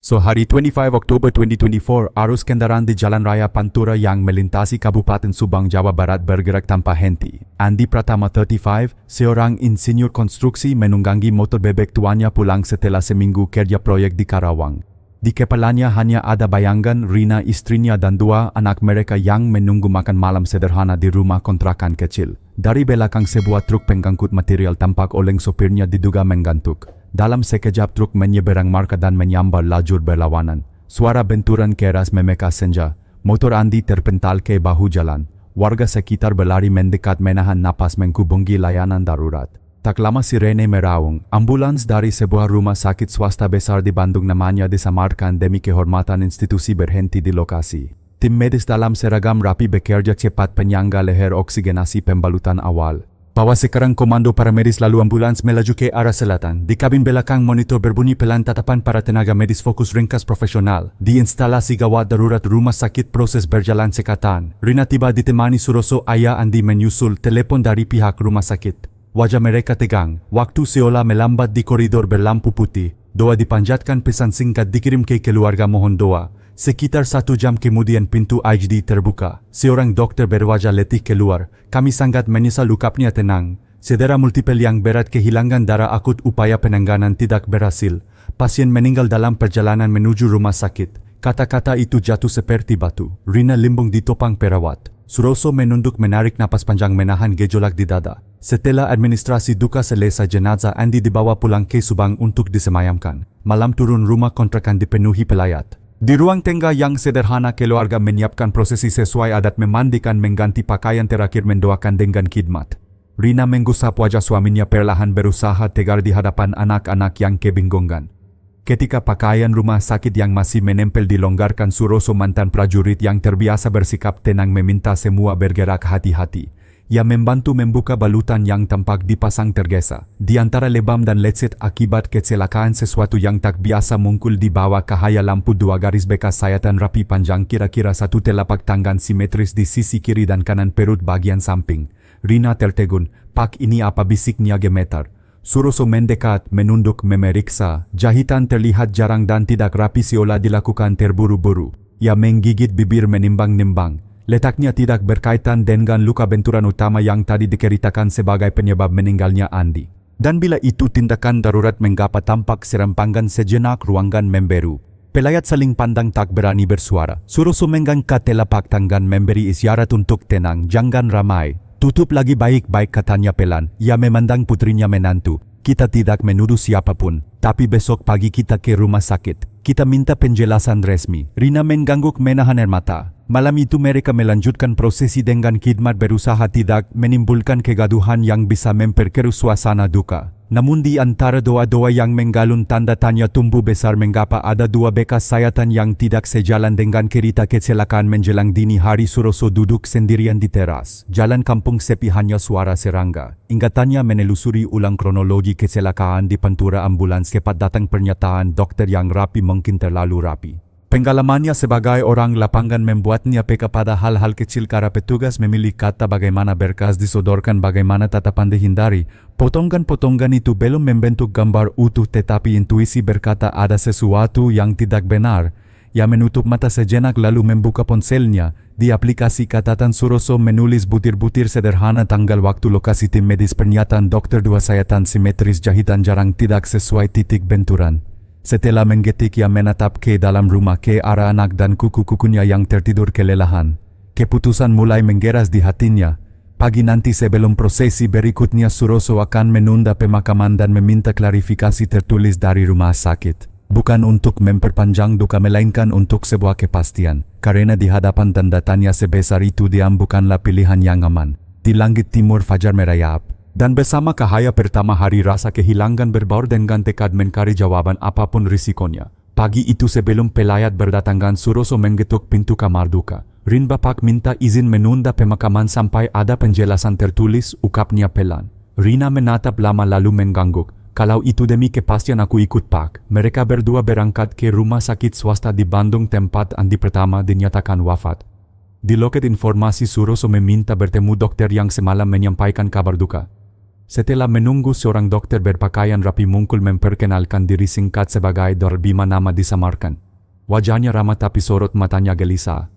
So hari 25 Oktober 2024, arus kendaraan di Jalan Raya Pantura yang melintasi Kabupaten Subang, Jawa Barat bergerak tanpa henti. Andi Pratama 35, seorang insinyur konstruksi menunggangi motor bebek tuannya pulang setelah seminggu kerja proyek di Karawang. Di kepalanya hanya ada bayangan Rina, istrinya dan dua anak mereka yang menunggu makan malam sederhana di rumah kontrakan kecil. Dari belakang sebuah truk pengangkut material tampak oleng sopirnya diduga menggantuk. Dalam sekejap truk menyeberang marka dan menyambar lajur berlawanan. Suara benturan keras memeka senja. Motor Andi terpental ke bahu jalan. Warga sekitar berlari mendekat menahan napas menghubungi layanan darurat. Tak lama sirene meraung. Ambulans dari sebuah rumah sakit swasta besar di Bandung namanya disamarkan demi kehormatan institusi berhenti di lokasi. Tim medis dalam seragam rapi bekerja cepat penyangga leher oksigenasi pembalutan awal. Bahwa sekarang komando paramedis lalu ambulans melaju ke arah selatan. Di kabin belakang monitor berbunyi pelan tatapan para tenaga medis fokus ringkas profesional. Di instalasi gawat darurat rumah sakit proses berjalan sekatan. Rina tiba ditemani Suroso, ayah Andi menyusul telepon dari pihak rumah sakit. Wajah mereka tegang. Waktu seolah melambat di koridor berlampu putih. Doa dipanjatkan, pesan singkat dikirim ke keluarga mohon doa. Sekitar 1 jam kemudian pintu IGD terbuka. Seorang dokter berwajah letih keluar. Kami sangat menyesal, ukapnya tenang. Cedera multiple yang berat, kehilangan darah akut, upaya penanganan tidak berhasil. Pasien meninggal dalam perjalanan menuju rumah sakit. Kata-kata itu jatuh seperti batu. Rina limbung ditopang perawat. Suroso menunduk menarik napas panjang menahan gejolak di dada. Setelah administrasi duka selesai, jenazah Andi dibawa pulang ke Subang untuk disemayamkan. Malam turun rumah kontrakan dipenuhi pelayat. Di ruang tengah yang sederhana, keluarga menyiapkan prosesi sesuai adat, memandikan, mengganti pakaian terakhir, mendoakan dengan khidmat. Rina menggusap wajah suaminya perlahan, berusaha tegar di hadapan anak-anak yang kebingungan. Ketika pakaian rumah sakit yang masih menempel dilonggarkan, Suroso, mantan prajurit yang terbiasa bersikap tenang, meminta semua bergerak hati-hati. Ia membantu membuka balutan yang tampak dipasang tergesa. Di antara lebam dan lecet akibat kecelakaan, sesuatu yang tak biasa muncul di bawah cahaya lampu. 2 garis bekas sayatan rapi panjang, kira-kira 1 telapak tangan simetris di sisi kiri dan kanan perut bagian samping. Rina tertegun. Pak, ini apa? Bisiknya gemetar. Suroso mendekat, menunduk, memeriksa. Jahitan terlihat jarang dan tidak rapi, seolah dilakukan terburu-buru. Ia menggigit bibir menimbang-nimbang. Letaknya tidak berkaitan dengan luka benturan utama yang tadi diceritakan sebagai penyebab meninggalnya Andi. Dan bila itu tindakan darurat, mengapa tampak serampangan sejenak ruangan memberu. Pelayat saling pandang, tak berani bersuara. Suroso mengangkat telapak tangan memberi isyarat untuk tenang. Jangan ramai. Tutup lagi baik-baik, katanya pelan. Ia memandang putrinya menantu. Kita tidak menuduh siapapun, tapi besok pagi kita ke rumah sakit. Kita minta penjelasan resmi. Rina mengangguk menahan air mata. Malam itu mereka melanjutkan prosesi dengan khidmat, berusaha tidak menimbulkan kegaduhan yang bisa memperkeruh suasana duka. Namun di antara doa-doa yang menggalun, tanda tanya tumbuh besar. Mengapa ada 2 bekas sayatan yang tidak sejalan dengan cerita kecelakaan menjelang dini hari? Suroso duduk sendirian di teras. Jalan kampung sepi, hanya suara serangga. Ingatannya menelusuri ulang kronologi kecelakaan di Pantura. Ambulans cepat datang, pernyataan dokter yang rapi mungkin terlalu rapi. Pengalamannya sebagai orang lapangan membuatnya peka pada hal-hal kecil. Cara petugas memilih kata, bagaimana berkas disodorkan, bagaimana tatapan dihindari. Potongan-potongan itu belum membentuk gambar utuh, tetapi intuisi berkata ada sesuatu yang tidak benar. Ia menutup mata sejenak lalu membuka ponselnya. Di aplikasi catatan Suroso menulis butir-butir sederhana, tanggal, waktu, lokasi, tim medis, pernyataan dokter, 2 sayatan simetris, jahitan jarang tidak sesuai, titik benturan. Setelah menggetik, ia menatap ke dalam rumah, ke arah anak dan kuku-kukunya yang tertidur kelelahan. Keputusan mulai menggeras di hatinya. Pagi nanti sebelum prosesi berikutnya, Suroso akan menunda pemakaman dan meminta klarifikasi tertulis dari rumah sakit. Bukan untuk memperpanjang duka, melainkan untuk sebuah kepastian. Karena di hadapan tanda tanya sebesar itu, dia bukanlah pilihan yang aman. Di langit timur fajar merayap. Dan bersama cahaya pertama hari, rasa kehilangan berbaur dengan tekad mencari jawaban apapun risikonya. Pagi itu sebelum pelayat berdatangan, Suroso menggetuk pintu kamar duka. Rin, Bapak minta izin menunda pemakaman sampai ada penjelasan tertulis, ukapnya pelan. Rina menatap lama lalu mengangguk. Kalau itu demi kepastian aku ikut, Pak. Mereka berdua berangkat ke rumah sakit swasta di Bandung, tempat Andi pertama dinyatakan wafat. Di loket informasi, Suroso meminta bertemu dokter yang semalam menyampaikan kabar duka. Setelah menunggu, seorang dokter berpakaian rapi muncul memperkenalkan diri singkat sebagai Dr. Bima, nama disamarkan. Wajahnya ramah tapi sorot matanya gelisah.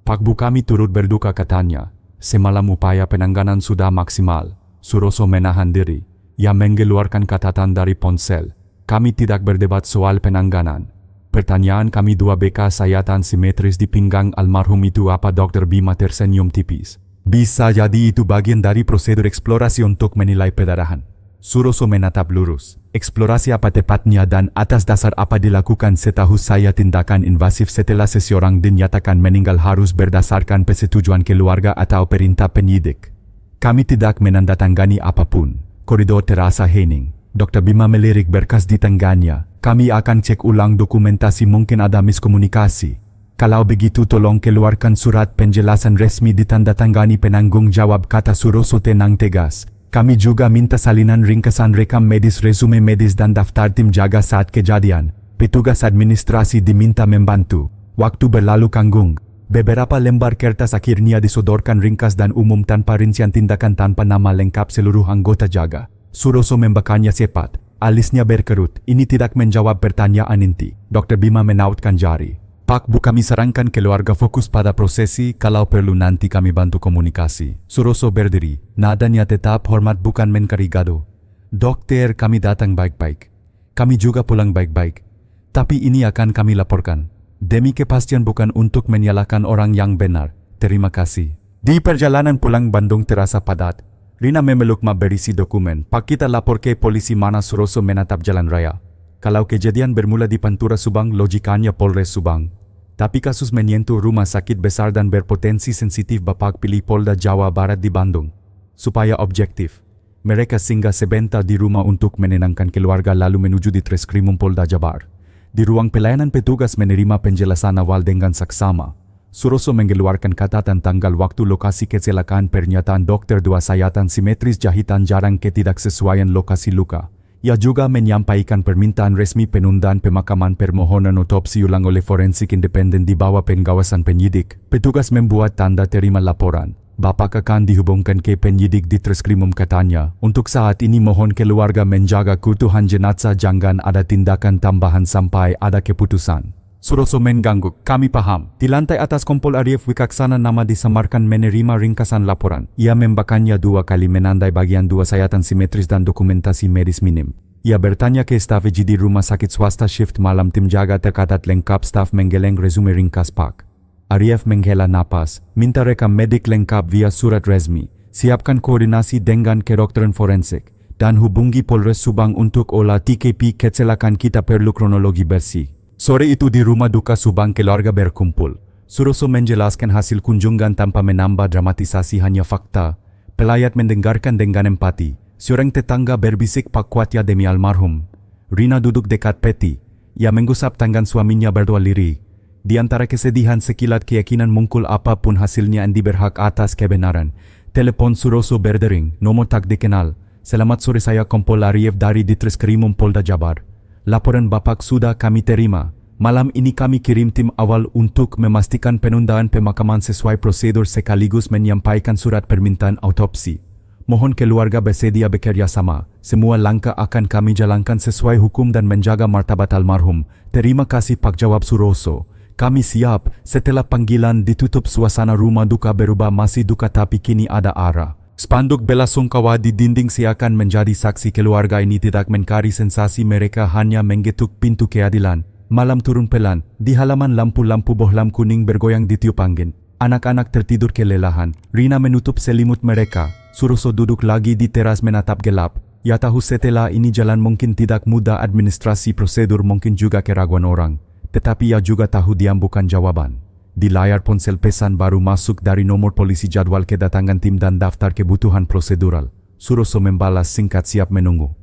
"Pak Bu, kami turut berduka," katanya. "Semalam upaya penanganan sudah maksimal." Suroso menahan diri. Ia mengeluarkan catatan dari ponsel. "Kami tidak berdebat soal penanganan. Pertanyaan kami, 2 bekas sayatan simetris di pinggang almarhum itu apa?" Dr. Bima tersenyum tipis. "Bisa jadi itu bagian dari prosedur eksplorasi untuk menilai perdarahan." Suroso menatap lurus. "Eksplorasi apa tepatnya dan atas dasar apa dilakukan?" "Setahu saya tindakan invasif setelah seseorang dinyatakan meninggal harus berdasarkan persetujuan keluarga atau perintah penyidik. Kami tidak menandatangani apapun." Koridor terasa hening. Dr. Bima melirik berkas di tangannya. "Kami akan cek ulang dokumentasi, mungkin ada miskomunikasi. Kalau begitu tolong keluarkan surat penjelasan resmi ditandatangani penanggung jawab," kata Suroso tenang tegas. "Kami juga minta salinan ringkasan rekam medis, resume medis dan daftar tim jaga saat kejadian." Petugas administrasi diminta membantu. Waktu berlalu kanggung. Beberapa lembar kertas akhirnya disodorkan ringkas dan umum tanpa rincian tindakan, tanpa nama lengkap seluruh anggota jaga. Suroso membacanya cepat. Alisnya berkerut. Ini tidak menjawab pertanyaan inti. Dr. Bima menautkan jari. "Pak Bu, kami sarankan keluarga fokus pada prosesi, kalau perlu nanti kami bantu komunikasi." Suroso berdiri. Nadanya tetap hormat, bukan menkarigado. "Dokter, kami datang baik-baik. Kami juga pulang baik-baik. Tapi ini akan kami laporkan. Demi kepastian, bukan untuk menyalahkan orang yang benar. Terima kasih." Di perjalanan pulang Bandung terasa padat. Rina memeluk map berisi dokumen. "Pak, kita lapor ke polisi." "Mana?" Suroso menatap jalan raya. "Kalau kejadian bermula di Pantura Subang, logikanya Polres Subang. Tapi kasus menyentuh rumah sakit besar dan berpotensi sensitif, Bapak pilih Polda Jawa Barat di Bandung. Supaya objektif, mereka singgah sebentar di rumah untuk menenangkan keluarga lalu menuju di Treskrimum Polda Jabar. Di ruang pelayanan petugas menerima penjelasan awal dengan saksama. Suroso mengeluarkan catatan tanggal, waktu, lokasi kecelakaan, pernyataan dokter, 2 sayatan simetris, jahitan jarang, ketidaksesuaian lokasi luka. Ia juga menyampaikan permintaan resmi penundaan pemakaman, permohonan otopsi ulang oleh forensik independen di bawah pengawasan penyidik. Petugas membuat tanda terima laporan. "Bapak akan dihubungkan ke penyidik di Treskrimum," katanya. "Untuk saat ini mohon keluarga menjaga keutuhan jenazah, jangan ada tindakan tambahan sampai ada keputusan." Suroso mengangguk. "Kami paham." Di lantai atas Kompol Arief Wikaksana, nama disamarkan, menerima ringkasan laporan. Ia membacanya 2 kali, menandai bagian 2 sayatan simetris dan dokumentasi medis minim. Ia bertanya ke staf EG di rumah sakit swasta shift malam. Tim jaga tercatat lengkap, staf menggeleng resume ringkas. "Pak." Arief menghela napas. "Minta rekam medik lengkap via surat resmi. Siapkan koordinasi dengan kedokteran forensik. Dan hubungi Polres Subang untuk olah TKP kecelakaan. Kita perlu kronologi bersih." Sore itu di rumah duka Subang, keluarga berkumpul. Suroso menjelaskan hasil kunjungan tanpa menambah dramatisasi, hanya fakta. Pelayat mendengarkan dengan empati. Seorang tetangga berbisik, "Pak, kuat ya demi almarhum." Rina duduk dekat Peti. Ia menggusap tangan suaminya berdua lirik. Di antara kesedihan, sekilat keyakinan muncul, apapun hasilnya Andi berhak atas kebenaran. Telepon Suroso berdering, nomor tak dikenal. "Selamat sore, saya Kompol Arief dari Ditreskrimum Polda Jabar. Laporan Bapak sudah kami terima. Malam ini kami kirim tim awal untuk memastikan penundaan pemakaman sesuai prosedur sekaligus menyampaikan surat permintaan autopsi. Mohon keluarga bersedia bekerja sama. Semua langkah akan kami jalankan sesuai hukum dan menjaga martabat almarhum. Terima kasih Pak," jawab Suroso. "Kami siap." Setelah panggilan ditutup, suasana rumah duka berubah. Masih duka tapi kini ada arah. Spanduk bela sungkawa di dinding seakan menjadi saksi. Keluarga ini tidak mencari sensasi, mereka hanya menggetuk pintu keadilan. Malam turun pelan. Di halaman, lampu-lampu bohlam kuning bergoyang ditiup angin. Anak-anak tertidur kelelahan. Rina menutup selimut mereka. Suroso duduk lagi di teras menatap gelap. Ia tahu setelah ini jalan mungkin tidak mudah, administrasi prosedur mungkin juga keraguan orang. Tetapi ia juga tahu diam bukan jawaban. Di layar ponsel pesan baru masuk dari nomor polisi, jadwal kedatangan tim dan daftar kebutuhan prosedural. Suroso membalas singkat, siap menunggu.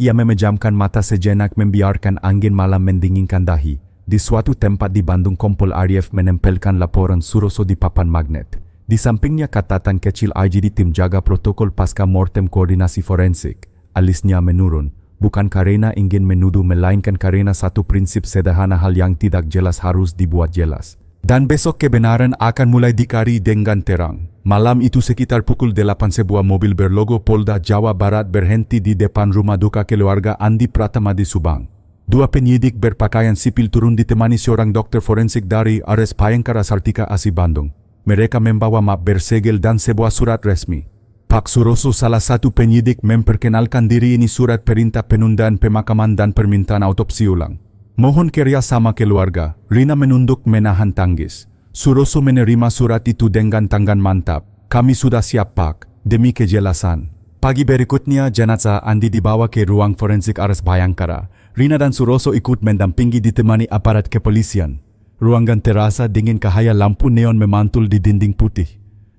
Ia memejamkan mata sejenak, membiarkan angin malam mendinginkan dahi. Di suatu tempat di Bandung, Kompol Arief menempelkan laporan Suroso di papan magnet. Di sampingnya catatan kecil IGD tim jaga protokol pasca mortem koordinasi forensik. Alisnya menurun. Bukan karena ingin menuduh, melainkan karena satu prinsip sederhana, hal yang tidak jelas harus dibuat jelas. Dan besok kebenaran akan mulai dicari dengan terang. Malam itu sekitar pukul 8 sebuah mobil berlogo Polda Jawa Barat berhenti di depan rumah duka keluarga Andi Pratama di Subang. Dua penyidik berpakaian sipil turun ditemani seorang dokter forensik dari RS Bhayangkara Sartika Asi Bandung. Mereka membawa map bersegel dan sebuah surat resmi. Pak Suroso, salah satu penyidik, memperkenalkan diri. Ini surat perintah penundaan pemakaman dan permintaan autopsi ulang. Mohon kerjasama keluarga. Rina menunduk menahan tangis. Suroso menerima surat itu dengan tangan mantap. Kami sudah siap Pak, demi kejelasan. Pagi berikutnya jenazah Andi dibawa ke ruang forensik RS Bhayangkara. Rina dan Suroso ikut mendampingi ditemani aparat kepolisian. Ruangan terasa dingin, cahaya lampu neon memantul di dinding putih.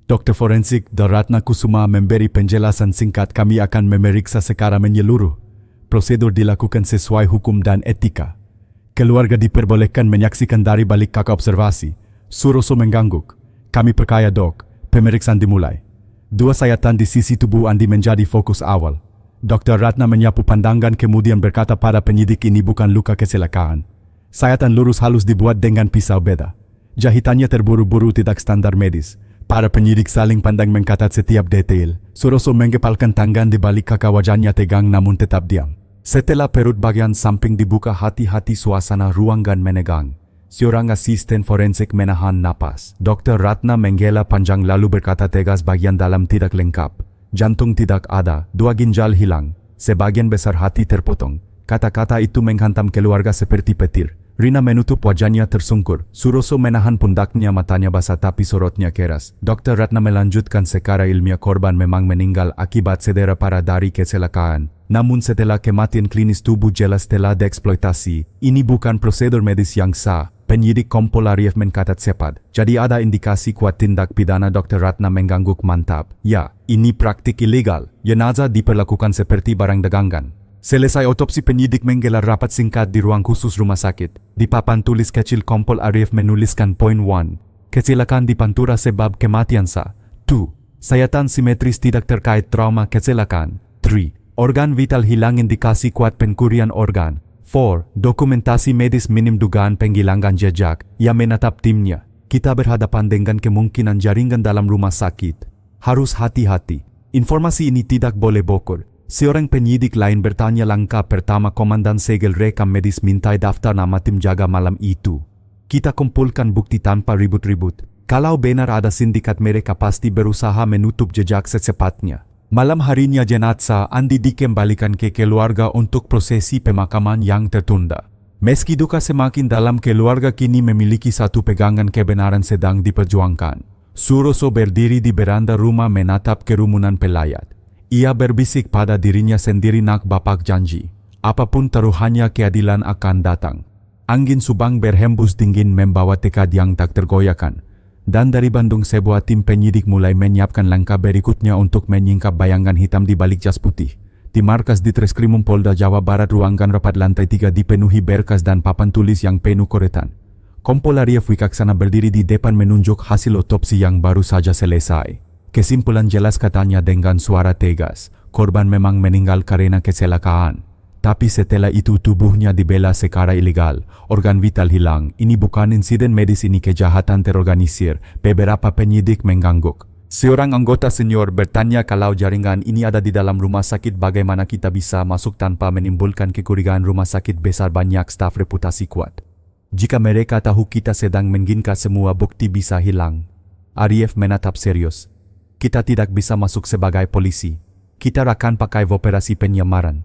Dokter forensik Ratna Kusuma memberi penjelasan singkat. Kami akan memeriksa secara menyeluruh. Prosedur dilakukan sesuai hukum dan etika. Keluarga diperbolehkan menyaksikan dari balik kakak observasi. Suroso mengangguk. Kami percaya dok. Pemeriksaan dimulai. Dua sayatan di sisi tubuh Andi menjadi fokus awal. Dr. Ratna menyapu pandangan kemudian berkata pada penyidik, ini bukan luka kecelakaan. Sayatan lurus halus dibuat dengan pisau beda. Jahitannya terburu-buru, tidak standar medis. Para penyidik saling pandang mengcatat setiap detail. Suroso menggepalkan tangan di balik kakak, wajahnya tegang namun tetap diam. Setelah perut bagian samping dibuka, hati-hati suasana ruangan menegang. Seorang asisten forensik menahan napas. Dr. Ratna menghela panjang lalu berkata tegas, bagian dalam tidak lengkap. Jantung tidak ada, dua ginjal hilang, sebagian besar hati terpotong. Kata-kata itu menghantam keluarga seperti petir. Rina menutup wajahnya tersungkur. Suroso menahan pundaknya, matanya basah tapi sorotnya keras. Dr. Ratna melanjutkan, secara ilmiah korban memang meninggal akibat cedera parah dari kecelakaan. Namun setelah kematian klinis tubuh jelas telah dieksploitasi. Ini bukan prosedur medis yang sah. Penyidik Kompol Arief mencatat cepat. Jadi ada indikasi kuat tindak pidana. Dr. Ratna mengangguk mantap. Ya, ini praktik ilegal. Jenazah diperlakukan seperti barang dagangan. Selesai otopsi, penyidik menggelar rapat singkat di ruang khusus rumah sakit. Di papan tulis kecil Kompol Arief menuliskan poin 1. Kecelakaan di Pantura sebab kematian sah. 2. Sayatan simetris tidak terkait trauma kecelakaan. 3. Organ vital hilang, indikasi kuat pencurian organ. 4. Dokumentasi medis minim, dugaan penghilangan jejak. Ia menatap timnya. Kita berhadapan dengan kemungkinan jaringan dalam rumah sakit. Harus hati-hati. Informasi ini tidak boleh bocor. Seorang penyidik lain bertanya, langkah pertama komandan segel rekam medis, mintai daftar nama tim jaga malam itu. Kita kumpulkan bukti tanpa ribut-ribut. Kalau benar ada sindikat, mereka pasti berusaha menutup jejak secepatnya. Malam harinya jenazah Andi dikembalikan ke keluarga untuk prosesi pemakaman yang tertunda. Meski duka semakin dalam, keluarga kini memiliki satu pegangan, kebenaran sedang diperjuangkan. Suroso berdiri di beranda rumah menatap kerumunan pelayat. Ia berbisik pada dirinya sendiri, nak bapak janji, apapun taruhannya keadilan akan datang. Angin Subang berhembus dingin membawa tekad yang tak tergoyahkan. Dan dari Bandung sebuah tim penyidik mulai menyiapkan langkah berikutnya untuk menyingkap bayangan hitam di balik jas putih. Di markas Ditreskrimum Polda Jawa Barat, ruangan rapat lantai 3 dipenuhi berkas dan papan tulis yang penuh coretan. Kompol Arief Wikaksana berdiri di depan menunjuk hasil otopsi yang baru saja selesai. Kesimpulan jelas, katanya dengan suara tegas, korban memang meninggal karena kecelakaan. Tapi setelah itu tubuhnya dibela secara ilegal, organ vital hilang. Ini bukan insiden medis, ini kejahatan terorganisir. Beberapa penyidik mengangguk. Seorang anggota senior bertanya, kalau jaringan ini ada di dalam rumah sakit, bagaimana kita bisa masuk tanpa menimbulkan kecurigaan? Rumah sakit besar, banyak staf, reputasi kuat. Jika mereka tahu kita sedang menginginkan, semua bukti bisa hilang. Arief menatap serius. Kita tidak bisa masuk sebagai polisi. Kita akan pakai operasi penyamaran.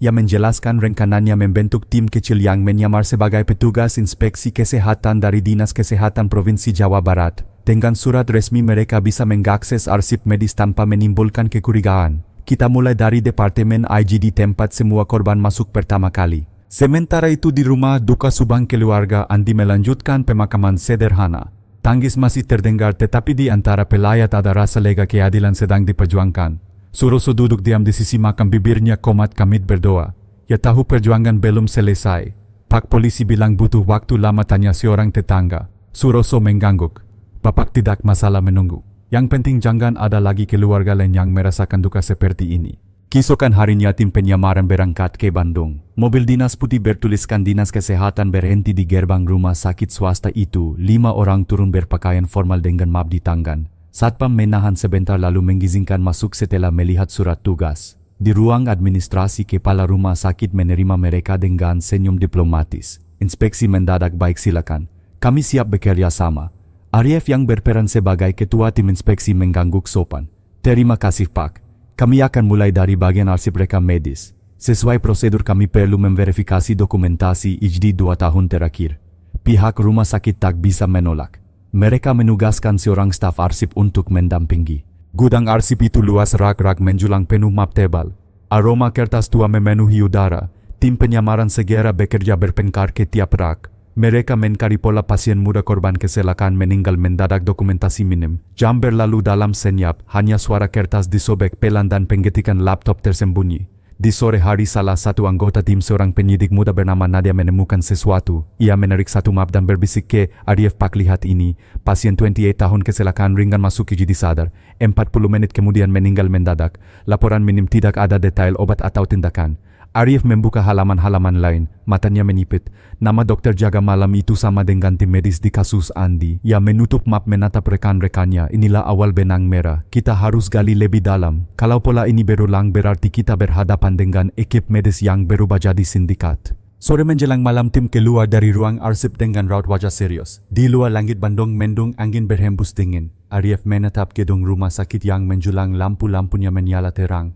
Ia menjelaskan rencananya membentuk tim kecil yang menyamar sebagai petugas inspeksi kesehatan dari Dinas Kesehatan Provinsi Jawa Barat. Dengan surat resmi mereka bisa mengakses arsip medis tanpa menimbulkan kecurigaan. Kita mulai dari Departemen IGD, tempat semua korban masuk pertama kali. Sementara itu di rumah duka Subang, keluarga Andi melanjutkan pemakaman sederhana. Tangis masih terdengar, tetapi di antara pelayat ada rasa lega, keadilan sedang diperjuangkan. Suroso duduk diam di sisi makam, bibirnya komat kamit berdoa. Ya tahu perjuangan belum selesai. Pak polisi bilang butuh waktu lama, tanya seorang tetangga. Suroso mengangguk. Bapak tidak masalah menunggu. Yang penting jangan ada lagi keluarga lain yang merasakan duka seperti ini. Keesokan harinya tim penyamaran berangkat ke Bandung. Mobil dinas putih bertuliskan Dinas Kesehatan berhenti di gerbang rumah sakit swasta itu. 5 orang turun berpakaian formal dengan map di tangan. Satpam menahan sebentar lalu mengizinkan masuk setelah melihat surat tugas. Di ruang administrasi kepala rumah sakit menerima mereka dengan senyum diplomatis. Inspeksi mendadak, baik silakan. Kami siap bekerja sama. Arif yang berperan sebagai ketua tim inspeksi mengangguk sopan. Terima kasih Pak. Kami akan mulai dari bagian arsip rekam medis. Sesuai prosedur kami perlu memverifikasi dokumentasi HD 2 tahun terakhir. Pihak rumah sakit tak bisa menolak. Mereka menugaskan seorang staf arsip untuk mendampingi. Gudang arsip itu luas, rak-rak menjulang penuh map tebal. Aroma kertas tua memenuhi udara. Tim penyamaran segera bekerja berpengkar ke tiap rak. Mereka mencari pola pasien muda korban kecelakaan meninggal mendadak, dokumentasi minim. Jam berlalu dalam senyap, hanya suara kertas disobek pelan dan penggetikan laptop tersembunyi. Di sore hari salah satu anggota tim, seorang penyidik muda bernama Nadia, menemukan sesuatu. Ia menarik satu map dan berbisik ke Arif, Pak, lihat ini. Pasien 28 tahun kecelakaan ringan masuk UGD sadar. 40 menit kemudian meninggal mendadak. Laporan minim, tidak ada detail obat atau tindakan. Arif membuka halaman-halaman lain, matanya menipit. Nama dokter jaga malam itu sama dengan tim medis di kasus Andi. Ia menutup map, menatap rekan-rekannya. Inilah awal benang merah. Kita harus gali lebih dalam. Kalau pola ini berulang, berarti kita berhadapan dengan ekip medis yang berubah jadi sindikat. Sore menjelang malam, tim keluar dari ruang arsip dengan raut wajah serius. Di luar, langit Bandung mendung, angin berhembus dingin. Arif menatap gedung rumah sakit yang menjulang, lampu-lampunya menyala terang.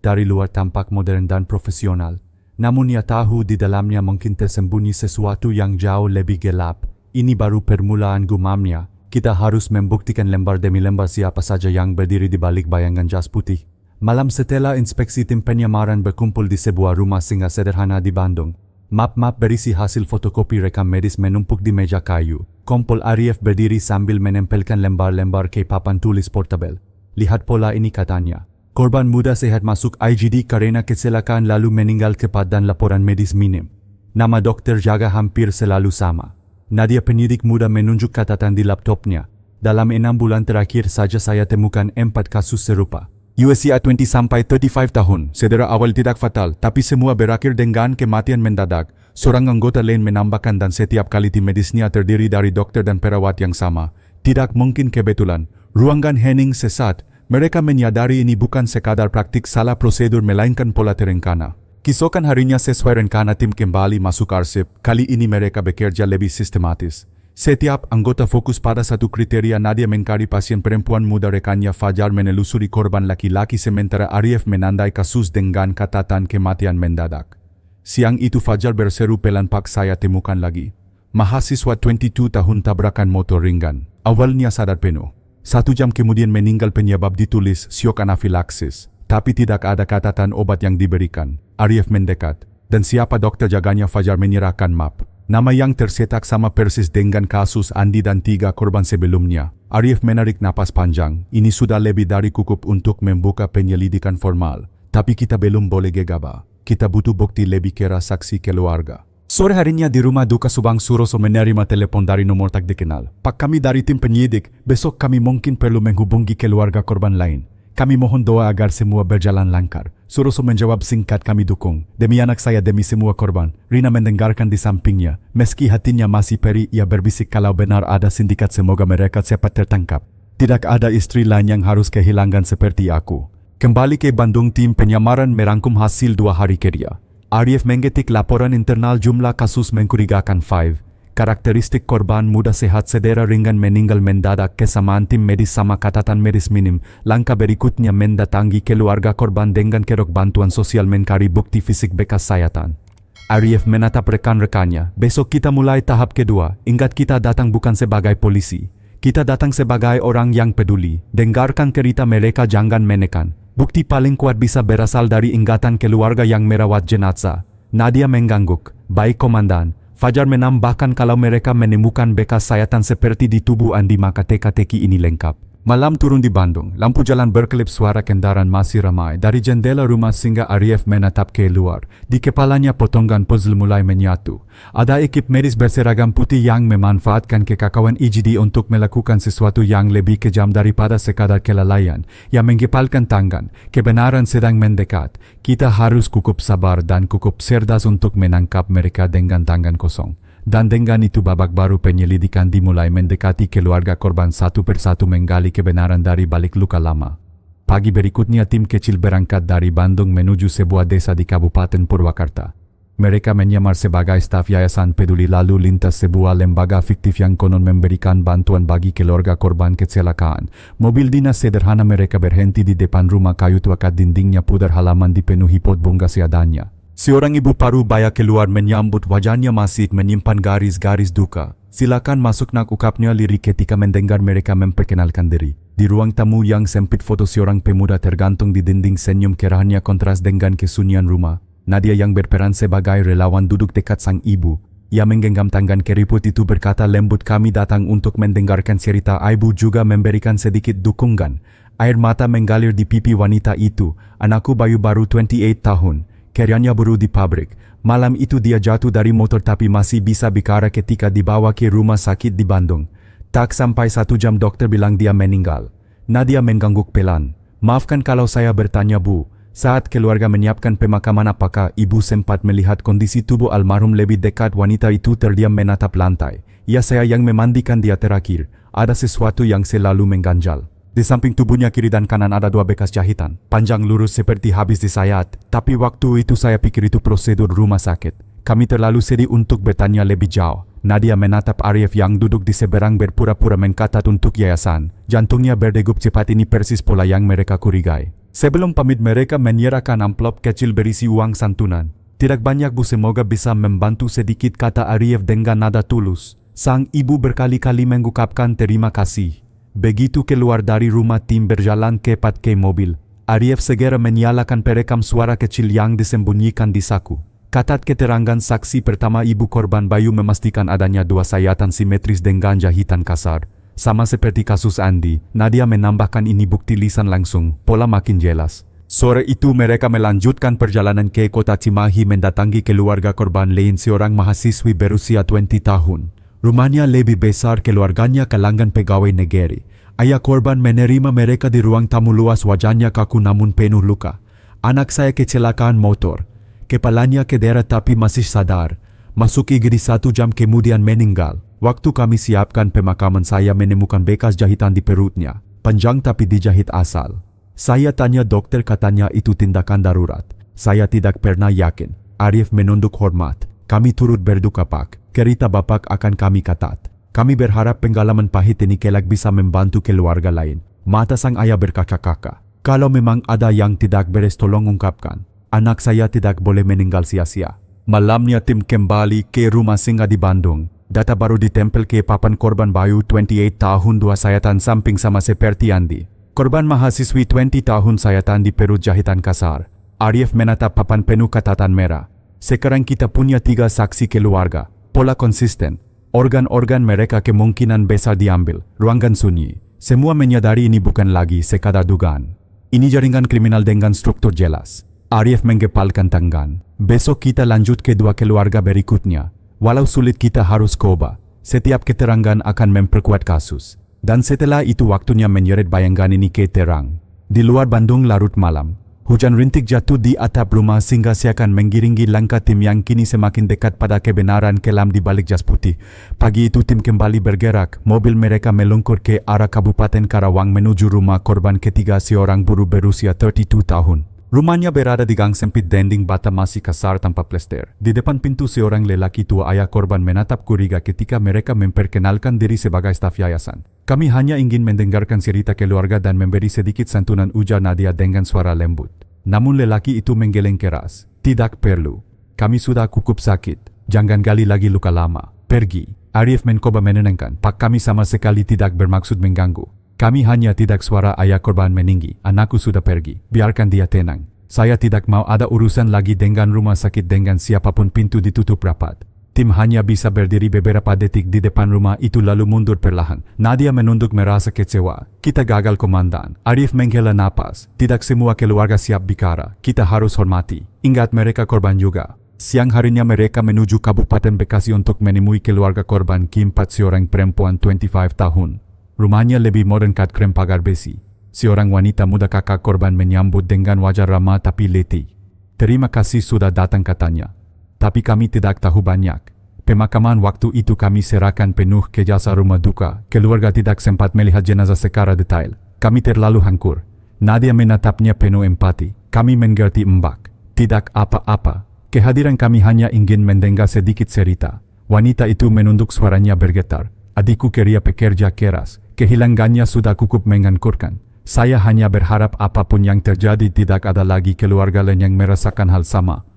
Dari luar tampak modern dan profesional. Namun ia tahu di dalamnya mungkin tersembunyi sesuatu yang jauh lebih gelap. Ini baru permulaan, gumamnya. Kita harus membuktikan lembar demi lembar siapa saja yang berdiri di balik bayangan jas putih. Malam setelah inspeksi, tim penyamaran berkumpul di sebuah rumah singgah sederhana di Bandung. Map-map berisi hasil fotokopi rekam medis menumpuk di meja kayu. Kompol Arif berdiri sambil menempelkan lembar-lembar ke papan tulis portabel. Lihat pola ini, katanya. Korban muda sehat masuk IGD karena kecelakaan lalu meninggal cepat dan laporan medis minim. Nama dokter jaga hampir selalu sama. Nadia, penyidik muda, menunjuk catatan di laptopnya. Dalam 6 bulan terakhir saja saya temukan 4 kasus serupa. Usia 20 sampai 35 tahun, cedera awal tidak fatal, tapi semua berakhir dengan kematian mendadak. Seorang anggota lain menambahkan, dan setiap kali tim medisnya terdiri dari dokter dan perawat yang sama. Tidak mungkin kebetulan. Ruangan Henning sesat. Mereka menyadari ini bukan sekadar praktik salah prosedur, melainkan pola terencana. Keesokan harinya sesuai rencana, tim kembali masuk arsip. Kali ini mereka bekerja lebih sistematis. Setiap anggota fokus pada satu kriteria. Nadia mencari pasien perempuan muda, rekannya Fajar menelusuri korban laki-laki, sementara Arif menandai kasus dengan catatan kematian mendadak. Siang itu Fajar berseru pelan, Pak, saya temukan lagi. Mahasiswa 22 tahun tabrakan motor ringan. Awalnya sadar penuh. 1 jam kemudian meninggal, penyebab ditulis syok anafilaksis. Tapi tidak ada catatan obat yang diberikan. Arif mendekat. Dan siapa dokter jaganya? Fajar menyerahkan map. Nama yang tercetak sama persis dengan kasus Andi dan 3 korban sebelumnya. Arif menarik napas panjang. Ini sudah lebih dari cukup untuk membuka penyelidikan formal. Tapi kita belum boleh gegabah. Kita butuh bukti lebih, keras saksi keluarga. Sore harinya di rumah duka Subang, Suroso menerima telepon dari nomor tak dikenal. Pak, kami dari tim penyidik. Besok kami mungkin perlu menghubungi keluarga korban lain. Kami mohon doa agar semua berjalan lancar. Suroso menjawab singkat, kami dukung. Demi anak saya, demi semua korban. Rina mendengarkan di sampingnya. Meski hatinya masih perih, ia berbisik, kalau benar ada sindikat, semoga mereka cepat tertangkap. Tidak ada istri lain yang harus kehilangan seperti aku. Kembali ke Bandung, tim penyamaran merangkum hasil 2 hari kerja. Arif mengetik laporan internal, jumlah kasus mencurigakan 5. Karakteristik korban muda sehat, cedera ringan, meninggal mendadak. Kesamaan tim medis sama catatan medis minim. Langkah berikutnya mendatangi keluarga korban dengan kerok bantuan sosial mencari bukti fisik bekas sayatan. Arif menatap rekan-rekannya. Besok kita mulai tahap kedua. Ingat, kita datang bukan sebagai polisi. Kita datang sebagai orang yang peduli. Dengarkan cerita mereka, jangan menekan. Bukti paling kuat bisa berasal dari ingatan keluarga yang merawat jenazah. Nadia mengangguk. Baik, Komandan. Fajar menambahkan, kalau mereka menemukan bekas sayatan seperti di tubuh Andi, maka teka-teki ini lengkap. Malam turun di Bandung. Lampu jalan berkelip, suara kendaraan masih ramai. Dari jendela rumah singgah, Arif menatap keluar. Di kepalanya potongan puzzle mulai menyatu. Ada ekip medis berseragam putih yang memanfaatkan kekacauan IGD untuk melakukan sesuatu yang lebih kejam daripada sekadar kelalaian. Yang menggepalkan tangan. Kebenaran sedang mendekat. Kita harus cukup sabar dan cukup cerdas untuk menangkap mereka dengan tangan kosong. Dan dengan itu babak baru penyelidikan dimulai mendekati keluarga korban satu persatu menggali kebenaran dari balik luka lama. Pagi berikutnya tim kecil berangkat dari Bandung menuju sebuah desa di Kabupaten Purwakarta. Mereka menyamar sebagai staf Yayasan Peduli Lalu Lintas, sebuah lembaga fiktif yang konon memberikan bantuan bagi keluarga korban kecelakaan. Mobil dinas sederhana mereka berhenti di depan rumah kayu tua, dindingnya pudar, halaman dipenuhi pot bunga seadanya. Seorang ibu paruh baya keluar menyambut, wajahnya masih menyimpan garis-garis duka. "Silakan masuk nak," ukapnya lirik ketika mendengar mereka memperkenalkan diri. Di ruang tamu yang sempit, foto seorang pemuda tergantung di dinding, senyum kerahannya kontras dengan kesunyian rumah. Nadia yang berperan sebagai relawan duduk dekat sang ibu. Ia menggenggam tangan keriput itu, berkata lembut, "Kami datang untuk mendengarkan cerita." Ibu juga memberikan sedikit dukungan. Air mata mengalir di pipi wanita itu. "Anakku bayu baru 28 tahun. Karyanya buruh di pabrik. Malam itu dia jatuh dari motor tapi masih bisa bicara ketika dibawa ke rumah sakit di Bandung. Tak sampai 1 jam dokter bilang dia meninggal." Nadia mengangguk pelan. "Maafkan kalau saya bertanya, Bu. Saat keluarga menyiapkan pemakaman, apakah Ibu sempat melihat kondisi tubuh almarhum lebih dekat?" Wanita itu terdiam menatap lantai. "Ya, saya yang memandikan dia terakhir. Ada sesuatu yang selalu mengganjal. Di samping tubuhnya kiri dan kanan ada 2 bekas jahitan, panjang lurus seperti habis disayat. Tapi waktu itu saya pikir itu prosedur rumah sakit. Kami terlalu sedih untuk bertanya lebih jauh." Nadia menatap Arif yang duduk di seberang berpura-pura mencatat untuk yayasan. Jantungnya berdegup cepat, ini persis pola yang mereka curigai. Sebelum pamit mereka menyerahkan amplop kecil berisi uang santunan. "Tidak banyak, Bu, semoga bisa membantu sedikit," kata Arif dengan nada tulus. Sang ibu berkali-kali mengucapkan terima kasih. Begitu keluar dari rumah, tim berjalan cepat ke mobil. Arif segera menyalakan perekam suara kecil yang disembunyikan di saku. Catat keterangan saksi pertama ibu korban bayu memastikan adanya 2 sayatan simetris dengan jahitan kasar. Sama seperti kasus Andi, Nadia menambahkan ini bukti lisan langsung, pola makin jelas. Sore itu mereka melanjutkan perjalanan ke kota Cimahi mendatangi keluarga korban lain, seorang mahasiswi berusia 20 tahun. Rumahnya lebih besar, keluarganya kalangan pegawai negeri. Ayah korban menerima mereka di ruang tamu luas, wajahnya kaku namun penuh luka. "Anak saya kecelakaan motor. Kepalanya cedera tapi masih sadar. Masuk IGD 1 jam kemudian meninggal. Waktu kami siapkan pemakaman saya menemukan bekas jahitan di perutnya. Panjang tapi dijahit asal. Saya tanya dokter, katanya itu tindakan darurat. Saya tidak pernah yakin." Arif menunduk hormat. "Kami turut berduka, Pak. Cerita Bapak akan kami catat. Kami berharap pengalaman pahit ini kelak bisa membantu keluarga lain." Mata sang ayah berkaca-kaca. "Kalau memang ada yang tidak beres, tolong ungkapkan. Anak saya tidak boleh meninggal sia-sia." Malamnya tim kembali ke rumah singgah di Bandung. Data baru ditempel ke papan korban bayu 28 tahun, 2 sayatan samping sama seperti Andi. Korban mahasiswi 20 tahun, sayatan di perut, jahitan kasar. Arif menatap papan penuh catatan merah. "Sekarang kita punya 3 saksi keluarga. Pola konsisten. Organ-organ mereka kemungkinan besar diambil. Ruangan sunyi. Semua menyadari ini bukan lagi sekadar dugaan. Ini jaringan kriminal dengan struktur jelas." Arif menggepalkan tangan. "Besok kita lanjut ke 2 keluarga berikutnya. Walau sulit, kita harus coba. Setiap keterangan akan memperkuat kasus. Dan setelah itu waktunya menyeret bayangan ini ke terang." Di luar Bandung larut malam. Hujan rintik jatuh di atap rumah sehingga seakan menggiringi langkah tim yang kini semakin dekat pada kebenaran kelam di balik jas putih. Pagi itu tim kembali bergerak. Mobil mereka melungkur ke arah Kabupaten Karawang menuju rumah korban ketiga, seorang buruh berusia 32 tahun. Rumahnya berada di gang sempit, dinding bata masih kasar tanpa plester. Di depan pintu seorang lelaki tua, ayah korban, menatap curiga ketika mereka memperkenalkan diri sebagai staf yayasan. "Kami hanya ingin mendengarkan cerita keluarga dan memberi sedikit santunan," ujar Nadia dengan suara lembut. Namun lelaki itu menggeleng keras. "Tidak perlu. Kami sudah cukup sakit. Jangan gali lagi luka lama. Pergi." Arif mencoba menenangkan. "Pak, kami sama sekali tidak bermaksud mengganggu. Kami hanya tidak." Suara ayah korban meninggi. "Anakku sudah pergi. Biarkan dia tenang. Saya tidak mau ada urusan lagi dengan rumah sakit dengan siapapun." Pintu ditutup rapat. Tim hanya bisa berdiri beberapa detik di depan rumah itu lalu mundur perlahan. Nadia menunduk merasa kecewa. "Kita gagal, Komandan." Arif menghela napas. "Tidak semua keluarga siap bicara. Kita harus hormati. Ingat, mereka korban juga." Siang harinya mereka menuju Kabupaten Bekasi untuk menemui keluarga korban keempat, seorang perempuan 25 tahun. Rumahnya lebih modern, kat krem pagar besi. Seorang wanita muda, kakak korban, menyambut dengan wajah ramah tapi letih. "Terima kasih sudah datang," katanya. "Tapi kami tidak tahu banyak. Pemakaman waktu itu kami serahkan penuh ke jasa rumah duka. Keluarga tidak sempat melihat jenazah secara detail. Kami terlalu hancur. Nadia menatapnya penuh empati. Kami mengerti Mbak. Tidak apa-apa. Kehadiran kami hanya ingin mendengar sedikit cerita. Wanita itu menunduk, suaranya bergetar. Adikku kerja pekerja keras. Kehilangannya sudah cukup menghancurkan. Saya hanya berharap apapun yang terjadi tidak ada lagi keluarga lain yang merasakan hal sama.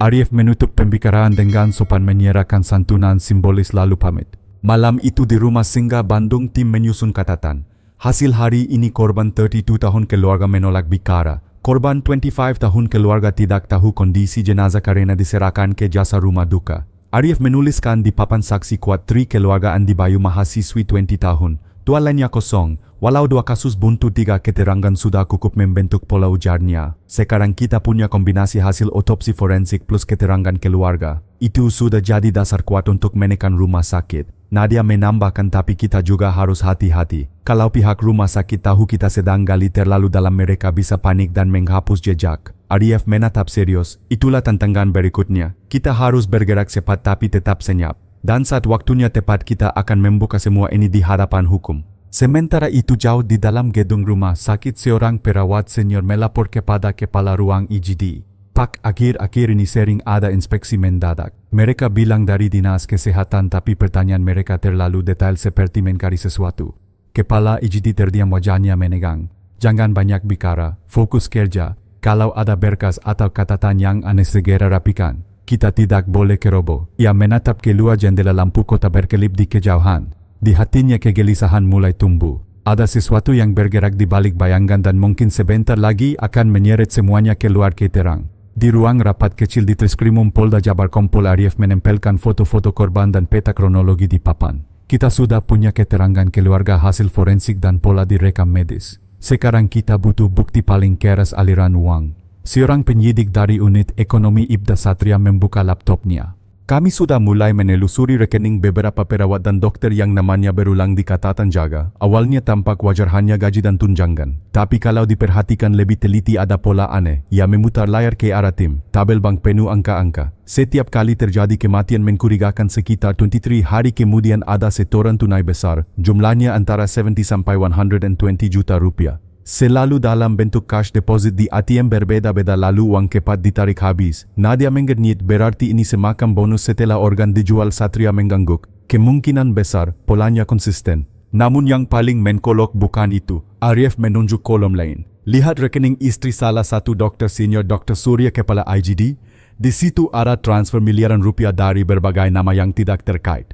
Arif menutup pembicaraan dengan sopan menyerahkan santunan simbolis lalu pamit. Malam itu di rumah singgah Bandung, tim menyusun catatan. Hasil hari ini korban 32 tahun keluarga menolak bicara. Korban 25 tahun keluarga tidak tahu kondisi jenazah karena diserahkan ke jasa rumah duka. Arif menuliskan di papan saksi kuat Tri keluarga Andi Bayu mahasiswi 20 tahun. Dua lainnya kosong, walau 2 kasus buntu 3 keterangan sudah cukup membentuk pola, ujarnya. Sekarang kita punya kombinasi hasil otopsi forensik plus keterangan keluarga. Itu sudah jadi dasar kuat untuk menekan rumah sakit. Nadia menambahkan, tapi kita juga harus hati-hati. Kalau pihak rumah sakit tahu kita sedang gali terlalu dalam, mereka bisa panik dan menghapus jejak. Arif menatap serius. Itulah tantangan berikutnya. Kita harus bergerak cepat tapi tetap senyap. Dan saat waktunya tepat kita akan membuka semua ini di hadapan hukum. Sementara itu jauh di dalam gedung rumah sakit, seorang perawat senior melapor kepada kepala ruang IGD. Pak, akhir-akhir ini sering ada inspeksi mendadak. Mereka bilang dari dinas kesehatan, tapi pertanyaan mereka terlalu detail seperti mencari sesuatu. Kepala IGD terdiam, wajahnya menegang. Jangan banyak bicara, fokus kerja. Kalau ada berkas atau catatan yang aneh segera rapikan. Kita tidak boleh keroboh. Ia menatap keluar jendela, lampu kota berkelip di kejauhan. Di hatinya kegelisahan mulai tumbuh. Ada sesuatu yang bergerak di balik bayangan dan mungkin sebentar lagi akan menyeret semuanya keluar ke terang. Di ruang rapat kecil di Treskrimum Polda Jabar, Kompol Arif menempelkan foto-foto korban dan peta kronologi di papan. Kita sudah punya keterangan keluarga, hasil forensik dan pola direkam medis. Sekarang kita butuh bukti paling keras aliran uang. Seorang penyidik dari unit ekonomi Ibda Satria membuka laptopnya. Kami sudah mulai menelusuri rekening beberapa perawat dan dokter yang namanya berulang di catatan jaga. Awalnya tampak wajar, hanya gaji dan tunjangan. Tapi kalau diperhatikan lebih teliti ada pola aneh. Ia memutar layar ke arah tim. Tabel bank penuh angka-angka. Setiap kali terjadi kematian mencurigakan sekitar 23 hari kemudian ada setoran tunai besar. Jumlahnya antara 70 sampai 120 juta rupiah. Selalu dalam bentuk cash deposit di ATM berbeda-beda, lalu uang cepat ditarik habis. Nadia mengernyit, berarti ini semacam bonus setelah organ dijual. Satria mengangguk. Kemungkinan besar, polanya konsisten. Namun yang paling menkolok bukan itu. Arif menunjuk kolom lain. Lihat rekening istri salah satu dokter senior, Dr. Surya, kepala IGD. Di situ ada transfer miliaran rupiah dari berbagai nama yang tidak terkait.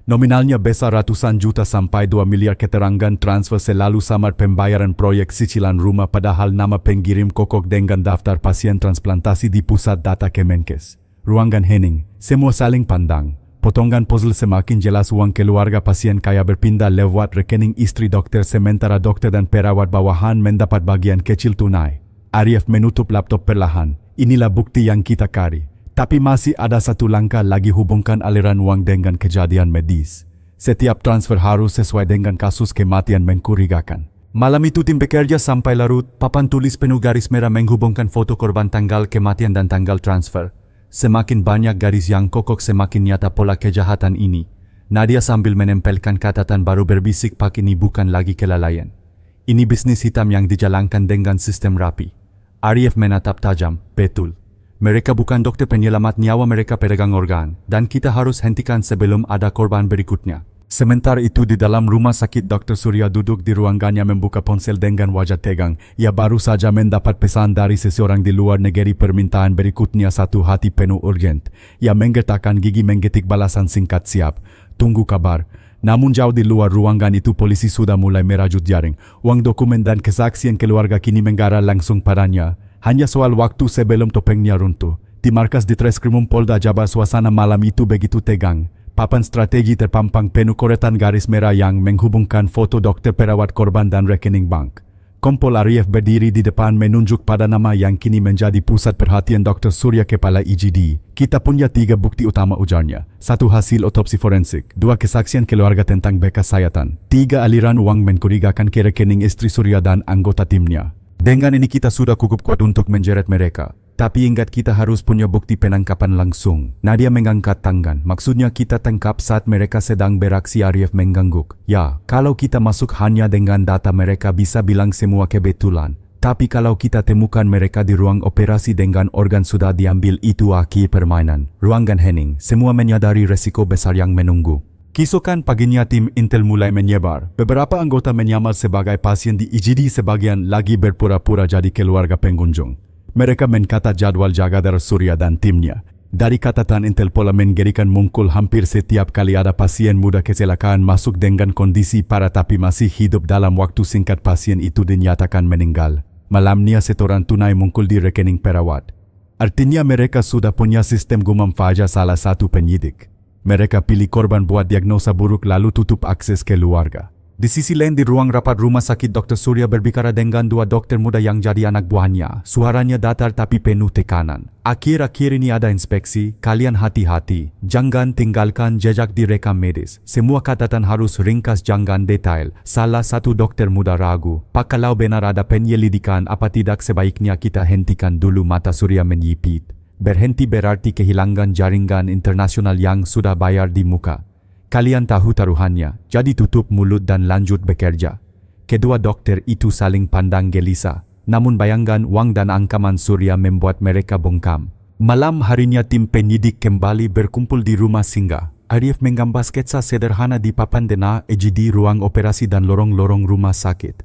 Nominalnya besar ratusan juta sampai 2 miliar. Keterangan transfer selalu samar pembayaran proyek cicilan rumah, padahal nama pengirim kokok dengan daftar pasien transplantasi di pusat data Kemenkes. Ruangan hening, semua saling pandang. Potongan puzzle semakin jelas, uang keluarga pasien kaya berpindah lewat rekening istri dokter, sementara dokter dan perawat bawahan mendapat bagian kecil tunai. Arif menutup laptop perlahan. Inilah bukti yang kita cari. Tapi masih ada satu langkah lagi, hubungkan aliran uang dengan kejadian medis. Setiap transfer harus sesuai dengan kasus kematian mencurigakan. Malam itu tim bekerja sampai larut. Papan tulis penuh garis merah menghubungkan foto korban, tanggal kematian dan tanggal transfer. Semakin banyak garis yang kokok, semakin nyata pola kejahatan ini. Nadia sambil menempelkan catatan baru berbisik, Pak, ini bukan lagi kelalaian. Ini bisnis hitam yang dijalankan dengan sistem rapi. Arif menatap tajam. Betul. Mereka bukan dokter penyelamat nyawa, mereka pedagang organ. Dan kita harus hentikan sebelum ada korban berikutnya. Sementara itu di dalam rumah sakit, Dr. Surya duduk di ruangannya membuka ponsel dengan wajah tegang. Ia baru saja mendapat pesan dari seseorang di luar negeri. Permintaan berikutnya satu hati penuh urgent. Ia menggetarkan gigi mengetik balasan singkat, siap. Tunggu kabar. Namun jauh di luar ruangan itu polisi sudah mulai merajut jaring. Uang dokumen dan kesaksian keluarga kini mengarah langsung padanya. Hanya soal waktu sebelum topengnya runtuh. Di markas di Treskrimum Polda Jabar, suasana malam itu begitu tegang. Papan strategi terpampang penuh coretan garis merah yang menghubungkan foto dokter, perawat, korban dan rekening bank. Kompol Arif berdiri di depan menunjuk pada nama yang kini menjadi pusat perhatian, Dr. Surya, kepala IGD. Kita punya 3 bukti utama, ujarnya. 1 hasil otopsi forensik, 2 kesaksian keluarga tentang bekas sayatan, 3 aliran uang mencurigakan ke rekening istri Surya dan anggota timnya. Dengan ini kita sudah cukup kuat untuk menjerat mereka. Tapi ingat kita harus punya bukti penangkapan langsung. Nadia mengangkat tangan. Maksudnya kita tangkap saat mereka sedang beraksi. Arif mengangguk. Ya, kalau kita masuk hanya dengan data mereka bisa bilang semua kebetulan. Tapi kalau kita temukan mereka di ruang operasi dengan organ sudah diambil itu akhir permainan. Ruangan hening. Semua menyadari resiko besar yang menunggu. Keesokan paginya tim intel mulai menyebar. Beberapa anggota menyamar sebagai pasien di IGD, sebagian lagi berpura-pura jadi keluarga pengunjung. Mereka mencatat jadwal Jagadar Surya dan timnya. Dari catatan intel pola mengerikan muncul hampir setiap kali ada pasien muda kecelakaan masuk dengan kondisi parah tapi masih hidup. Dalam waktu singkat pasien itu dinyatakan meninggal. Malamnya setoran tunai muncul di rekening perawat. Artinya mereka sudah punya sistem gumam fajar salah satu penyidik. Mereka pilih korban buat diagnosa buruk lalu tutup akses keluarga. Di sisi lain di ruang rapat rumah sakit Dr. Surya berbicara dengan dua dokter muda yang jadi anak buahnya. Suaranya datar tapi penuh tekanan. Akhir-akhir ini ada inspeksi, kalian hati-hati. Jangan tinggalkan jejak di rekam medis. Semua catatan harus ringkas, jangan detail. Salah satu dokter muda ragu. Pak, kalau benar ada penyelidikan, apa tidak sebaiknya kita hentikan dulu? Mata Surya menyipit. Berhenti berarti kehilangan jaringan internasional yang sudah bayar di muka. Kalian tahu taruhannya, jadi tutup mulut dan lanjut bekerja. Kedua dokter itu saling pandang gelisah. Namun bayangkan uang dan ancaman Surya membuat mereka bungkam. Malam harinya tim penyidik kembali berkumpul di rumah singgah. Arif menggambar sketsa sederhana di papan denah IGD, ruang operasi dan lorong-lorong rumah sakit.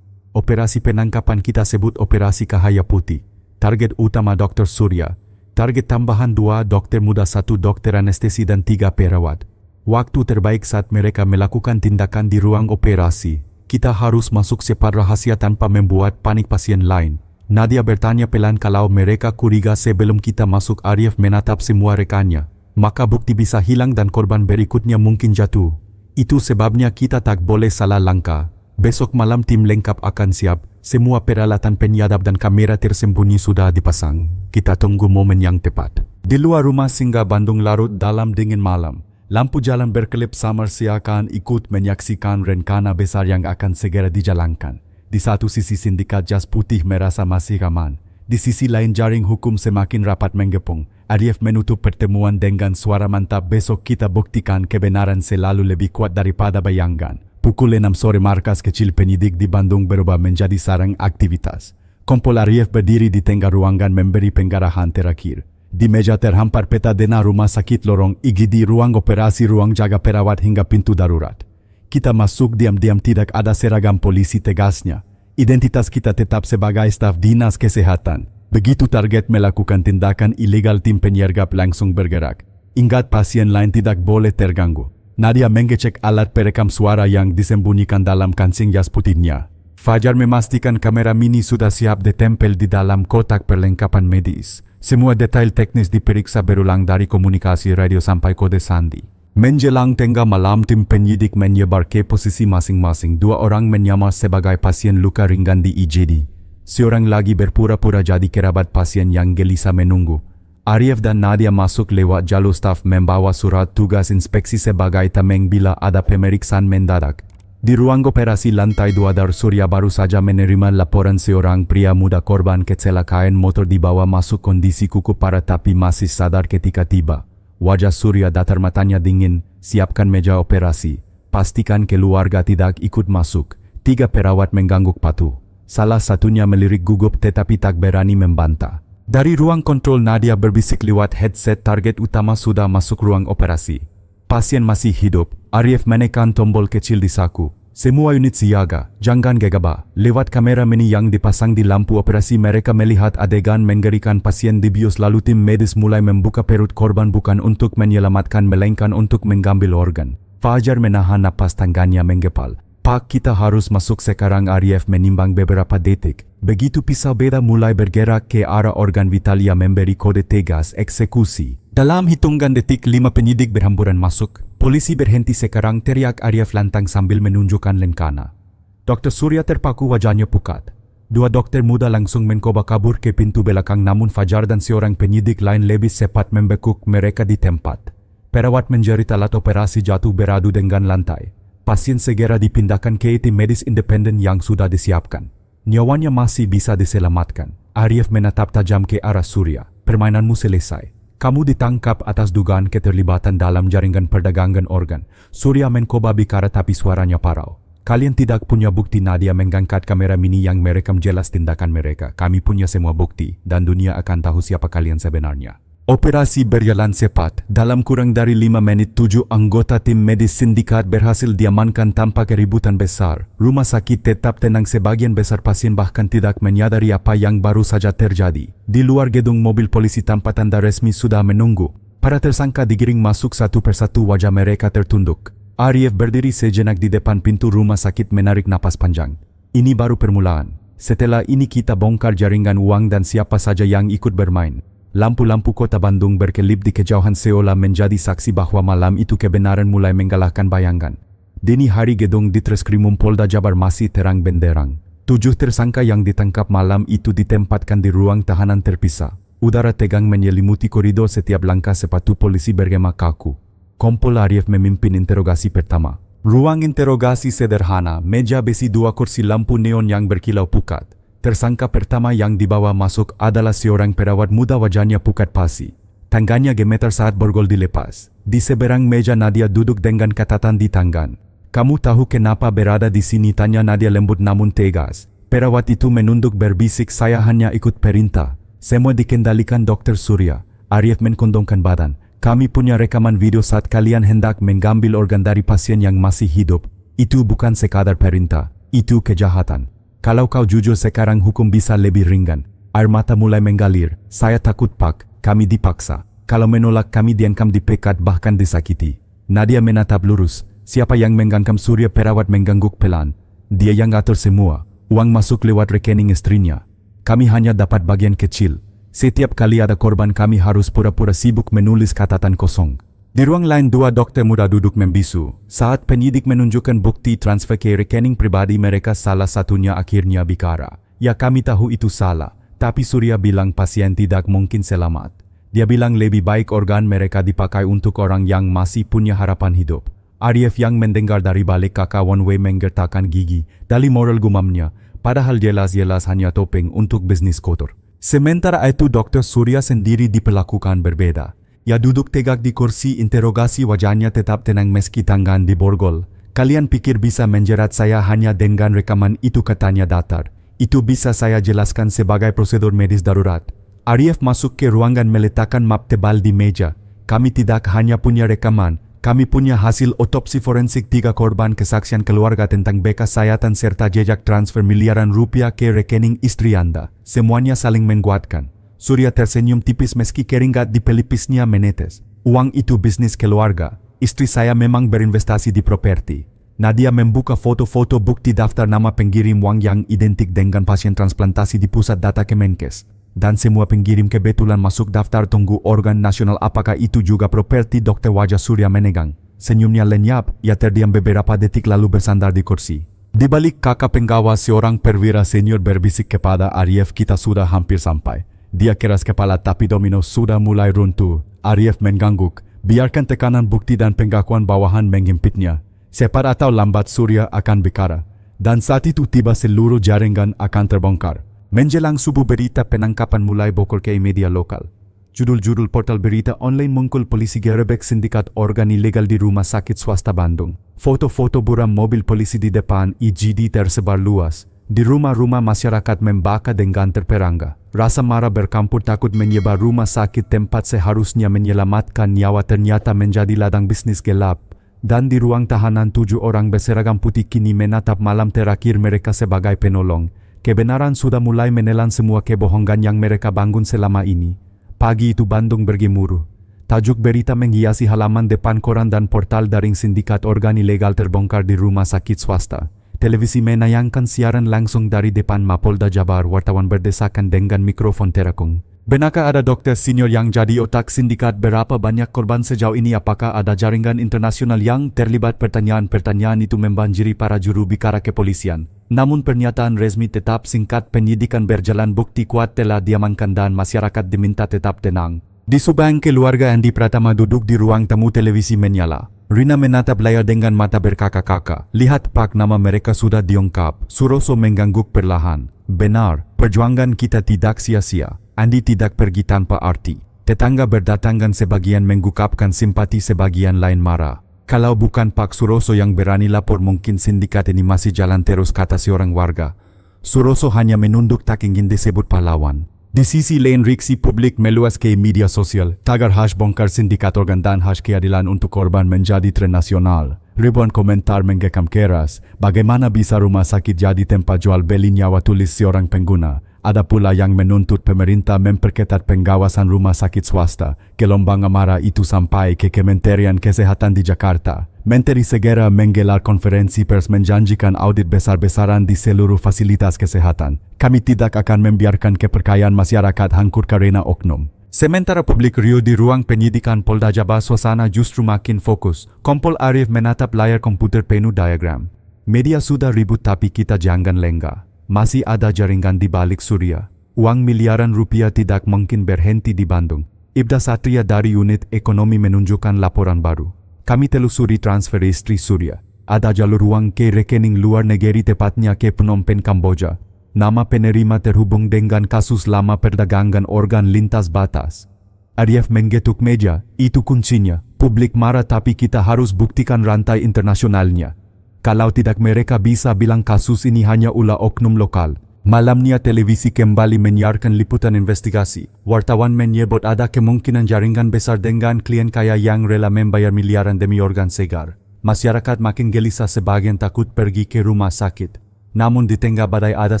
Operasi penangkapan kita sebut Operasi Cahaya Putih. Target utama Dr. Surya. Target tambahan 2 dokter muda, 1 dokter anestesi dan 3 perawat. Waktu terbaik saat mereka melakukan tindakan di ruang operasi. Kita harus masuk cepat rahasia tanpa membuat panik pasien lain. Nadia bertanya pelan kalau mereka curiga sebelum kita masuk. Arif menatap semua rekannya. Maka bukti bisa hilang dan korban berikutnya mungkin jatuh. Itu sebabnya kita tak boleh salah langkah. Besok malam tim lengkap akan siap. Semua peralatan penyadap dan kamera tersembunyi sudah dipasang. Kita tunggu momen yang tepat. Di luar rumah singgah Bandung larut dalam dingin malam. Lampu jalan berkelip samar seakan ikut menyaksikan rencana besar yang akan segera dijalankan. Di satu sisi sindikat jas putih merasa masih aman. Di sisi lain jaring hukum semakin rapat menggepung. Arif menutup pertemuan dengan suara mantap. Besok kita buktikan kebenaran selalu lebih kuat daripada bayangan. Pukul 6 sore markas kecil penyidik di Bandung berubah menjadi sarang aktivitas. Kompol Arif berdiri di tengah ruangan memberi penggarahan terakhir. Di meja terhampar peta denah rumah sakit, lorong IGD, ruang operasi, ruang jaga perawat hingga pintu darurat. Kita masuk diam-diam, tidak ada seragam polisi, tegasnya. Identitas kita tetap sebagai staf dinas kesehatan. Begitu target melakukan tindakan ilegal, tim penyergap langsung bergerak. Ingat, pasien lain tidak boleh terganggu. Nadia mengecek alat perekam suara yang disembunyikan dalam kancing jas putihnya. Fajar memastikan kamera mini sudah siap ditempel di dalam kotak perlengkapan medis. Semua detail teknis diperiksa berulang dari komunikasi radio sampai kode sandi. Menjelang tengah malam tim penyidik menyebar ke posisi masing-masing. 2 orang menyamar sebagai pasien luka ringan di IGD. Seorang lagi berpura-pura jadi kerabat pasien yang gelisah menunggu. Arif dan Nadia masuk lewat jalur staf membawa surat tugas inspeksi sebagai tameng bila ada pemeriksaan mendadak. Di ruang operasi lantai 2 Dr. Surya baru saja menerima laporan seorang pria muda korban kecelakaan motor dibawa masuk kondisi kuku parah tapi masih sadar ketika tiba. Wajah Surya datar, matanya dingin. Siapkan meja operasi. Pastikan keluarga tidak ikut masuk. 3 perawat mengangguk patuh. Salah satunya melirik gugup tetapi tak berani membantah. Dari ruang kontrol Nadia berbisik lewat headset, target utama sudah masuk ruang operasi. Pasien masih hidup. Arif menekan tombol kecil di saku. Semua unit siaga, jangan gegabah. Lewat kamera mini yang dipasang di lampu operasi mereka melihat adegan mengerikan. Pasien dibius lalu tim medis mulai membuka perut korban, bukan untuk menyelamatkan melainkan untuk mengambil organ. Fajar menahan napas, tangannya menggepal. Pak, kita harus masuk sekarang. Arif menimbang beberapa detik. Begitu pisau beda mulai bergerak ke arah organ vital, ia memberi kode tegas eksekusi. Dalam hitungan detik 5 penyidik berhamburan masuk. Polisi berhenti sekarang, teriak Arif lantang sambil menunjukkan lenkana. Dr. Surya terpaku, wajahnya pucat. 2 dokter muda langsung mencoba kabur ke pintu belakang, namun Fajar dan seorang penyidik lain lebih cepat membekuk mereka di tempat. Perawat menjerit, alat operasi jatuh beradu dengan lantai. Pasien segera dipindahkan ke tim medis independen yang sudah disiapkan. Nyawanya masih bisa diselamatkan. Arif menatap tajam ke arah Surya. Permainanmu selesai. Kamu ditangkap atas dugaan keterlibatan dalam jaringan perdagangan organ. Surya mencoba bicara tapi suaranya parau. Kalian tidak punya bukti. Nadia mengangkat kamera mini yang merekam jelas tindakan mereka. Kami punya semua bukti dan dunia akan tahu siapa kalian sebenarnya. Operasi berjalan cepat. Dalam kurang dari 5 menit 7 anggota tim medis sindikat berhasil diamankan tanpa keributan besar. Rumah sakit tetap tenang, sebagian besar pasien bahkan tidak menyadari apa yang baru saja terjadi. Di luar gedung mobil polisi tanpa tanda resmi sudah menunggu. Para tersangka digiring masuk satu persatu, wajah mereka tertunduk. Arif berdiri sejenak di depan pintu rumah sakit menarik napas panjang. Ini baru permulaan. Setelah ini kita bongkar jaringan uang dan siapa saja yang ikut bermain. Lampu-lampu kota Bandung berkelip di kejauhan seolah menjadi saksi bahwa malam itu kebenaran mulai mengalahkan bayangan. Dini hari gedung Ditreskrimum Polda Jabar masih terang benderang. 7 tersangka yang ditangkap malam itu ditempatkan di ruang tahanan terpisah. Udara tegang menyelimuti koridor, setiap langkah sepatu polisi bergema kaku. Kompol Arif memimpin interogasi pertama. Ruang interogasi sederhana, meja besi, 2 kursi, lampu neon yang berkilau pukat. Tersangka pertama yang dibawa masuk adalah seorang perawat muda, wajahnya pucat pasi. Tangannya gemetar saat borgol dilepas. Di seberang meja Nadia duduk dengan catatan di tangan. Kamu tahu kenapa berada di sini? Tanya Nadia lembut namun tegas. Perawat itu menunduk berbisik, saya hanya ikut perintah. Semua dikendalikan Dr. Surya. Arif mengkondongkan badan. Kami punya rekaman video saat kalian hendak mengambil organ dari pasien yang masih hidup. Itu bukan sekadar perintah, itu kejahatan. Kalau kau jujur sekarang hukum bisa lebih ringan. Air mata mulai mengalir. Saya takut Pak, kami dipaksa. Kalau menolak kami diancam, dipecat, bahkan disakiti. Nadia menatap lurus. Siapa yang menggangkam Surya? Perawat mengangguk pelan. Dia yang atur semua. Uang masuk lewat rekening istrinya. Kami hanya dapat bagian kecil. Setiap kali ada korban kami harus pura-pura sibuk menulis catatan kosong. Di ruang lain 2 dokter muda duduk membisu. Saat penyidik menunjukkan bukti transfer ke rekening pribadi mereka, salah satunya akhirnya bicara. Ya kami tahu itu salah, tapi Surya bilang pasien tidak mungkin selamat. Dia bilang lebih baik organ mereka dipakai untuk orang yang masih punya harapan hidup. Arif yang mendengar dari balik kakak one way menggertakkan gigi. Dari moral gumamnya, padahal jelas-jelas hanya topeng untuk bisnis kotor. Sementara itu Dr. Surya sendiri diperlakukan berbeda. Ia duduk tegak di kursi interogasi, wajahnya tetap tenang meski tangan diborgol. Kalian pikir bisa menjerat saya hanya dengan rekaman itu? Katanya datar. Itu bisa saya jelaskan sebagai prosedur medis darurat. Arif masuk ke ruangan meletakkan map tebal di meja. Kami tidak hanya punya rekaman, kami punya hasil otopsi forensik 3 korban, kesaksian keluarga tentang bekas sayatan serta jejak transfer miliaran rupiah ke rekening istri Anda. Semuanya saling menguatkan. Surya tersenyum tipis meski keringat di pelipisnya menetes. Uang itu bisnis keluarga. Istri saya memang berinvestasi di properti. Nadia membuka foto-foto bukti daftar nama pengirim uang yang identik dengan pasien transplantasi di pusat data Kemenkes. Dan semua pengirim kebetulan masuk daftar tunggu organ nasional. Apakah itu juga properti? Dokter, wajah Surya menegang. Senyumnya lenyap, ia terdiam beberapa detik lalu bersandar di kursi. Di balik kakak pengawas, seorang perwira senior berbisik kepada Arif, kita sudah hampir sampai. Dia keras kepala tapi domino sudah mulai runtuh. Arif mengangguk. Biarkan tekanan bukti dan pengakuan bawahan mengimpitnya. Cepat atau lambat Surya akan bicara. Dan saat itu tiba seluruh jaringan akan terbongkar. Menjelang subuh berita penangkapan mulai bocor ke media lokal. Judul-judul portal berita online muncul, polisi gerebek sindikat organ ilegal di rumah sakit swasta Bandung. Foto-foto buram mobil polisi di depan IGD tersebar luas. Di rumah-rumah masyarakat membaka dengan terperangga. Rasa marah bercampur takut menyebar. Rumah sakit tempat seharusnya menyelamatkan nyawa ternyata menjadi ladang bisnis gelap. Dan di ruang tahanan 7 orang berseragam putih kini menatap malam terakhir mereka sebagai penolong. Kebenaran sudah mulai menelan semua kebohongan yang mereka bangun selama ini. Pagi itu Bandung bergemuruh. Tajuk berita menghiasi halaman depan koran dan portal daring sindikat organ ilegal terbongkar di rumah sakit swasta. Televisi menayangkan siaran langsung dari depan Mapolda Jabar. Wartawan berdesakan dengan mikrofon terakung. Benarkah ada dokter senior yang jadi otak sindikat? Berapa banyak korban sejauh ini? Apakah ada jaringan internasional yang terlibat? Pertanyaan-pertanyaan itu membanjiri para juru bicara kepolisian. Namun pernyataan resmi tetap singkat. Penyidikan berjalan, bukti kuat telah diamankan dan masyarakat diminta tetap tenang. Di Subang, keluarga Andi Pratama duduk di ruang tamu, televisi menyala. Rina menatap layar dengan mata berkakak-kakak. Lihat Pak, nama mereka sudah diungkap. Suroso mengangguk perlahan. Benar, Perjuangan kita tidak sia-sia. Andi tidak pergi tanpa arti. Tetangga berdatangan, sebagian mengungkapkan simpati, sebagian lain marah. Kalau bukan Pak Suroso yang berani lapor, mungkin sindikat ini masih jalan terus, kata seorang warga. Suroso hanya menunduk, tak ingin disebut pahlawan. Di sisi lain, reaksi publik meluas ke media sosial. Tagar #bongkar sindikat organ dan #keadilan untuk korban menjadi tren nasional. Ribuan komentar menggekam keras. Bagaimana bisa rumah sakit jadi tempat jual beli nyawa, tulis seorang pengguna. Ada pula yang menuntut pemerintah memperketat pengawasan rumah sakit swasta. Gelombang amarah itu sampai ke Kementerian Kesehatan di Jakarta. Menteri segera menggelar konferensi pers menjanjikan audit besar-besaran di seluruh fasilitas kesehatan. Kami tidak akan membiarkan kepercayaan masyarakat hancur karena oknum. Sementara publik riuh di ruang penyidikan Polda Jabar, suasana justru makin fokus. Kompol Arief menatap layar komputer penuh diagram. Media sudah ribut, tapi kita jangan lengah. Masih ada jaringan di balik Surya. Uang miliaran rupiah tidak mungkin berhenti di Bandung. Ibda Satria dari Unit Ekonomi menunjukkan laporan baru. Kami telusuri transfer istri Surya. Ada jalur uang ke rekening luar negeri, tepatnya ke Phnom Penh, Kamboja. Nama penerima terhubung dengan kasus lama perdagangan organ lintas batas. Arief menggetuk meja, itu kuncinya. Publik marah, tapi kita harus buktikan rantai internasionalnya. Kalau tidak, mereka bisa bilang kasus ini hanya ulah oknum lokal. Malamnya televisi kembali menyiarkan liputan investigasi. Wartawan menyebut ada kemungkinan jaringan besar dengan klien kaya yang rela membayar miliaran demi organ segar. Masyarakat makin gelisah, sebagian takut pergi ke rumah sakit. Namun di tengah badai ada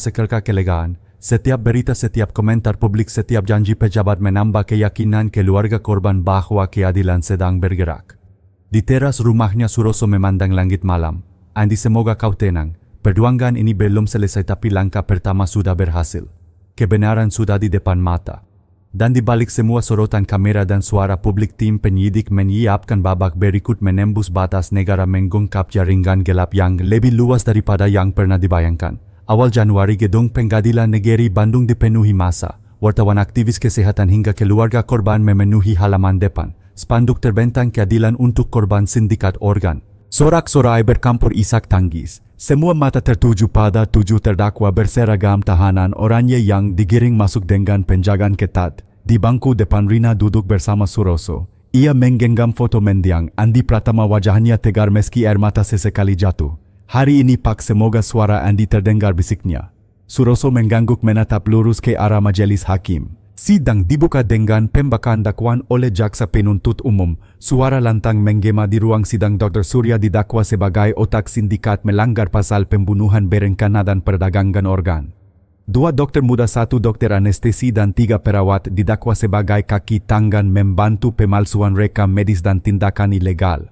sekelka kelegaan. Setiap berita, setiap komentar publik, setiap janji pejabat menambah keyakinan keluarga korban bahwa keadilan sedang bergerak. Di teras rumahnya Suroso memandang langit malam. Andi, semoga kau tenang. Perjuangan ini belum selesai, tapi langkah pertama sudah berhasil. Kebenaran sudah di depan mata. Dan di balik semua sorotan kamera dan suara publik, tim penyidik menyiapkan babak berikut menembus batas negara, mengungkap jaringan gelap yang lebih luas daripada yang pernah dibayangkan. Awal Januari, gedung Pengadilan Negeri Bandung dipenuhi massa. Wartawan, aktivis kesehatan hingga keluarga korban memenuhi halaman depan. Spanduk terbentang keadilan untuk korban sindikat organ. Sorak-sorai bercampur isak tangis. Semua mata tertuju pada 7 terdakwa berseragam tahanan oranye yang digiring masuk dengan penjagaan ketat. Di bangku depan Rina duduk bersama Suroso. Ia menggenggam foto mendiang Andi Pratama, wajahnya tegar meski air mata sesekali jatuh. Hari ini Pak, semoga suara Andi terdengar, bisiknya. Suroso mengangguk menatap lurus ke arah majelis hakim. Sidang dibuka dengan pembacaan dakwaan oleh jaksa penuntut umum. Suara lantang menggema di ruang sidang. Dr. Surya didakwa sebagai otak sindikat melanggar pasal pembunuhan berencana dan perdagangan organ. 2 dokter muda, 1 dokter anestesi dan 3 perawat didakwa sebagai kaki tangan membantu pemalsuan rekam medis dan tindakan ilegal.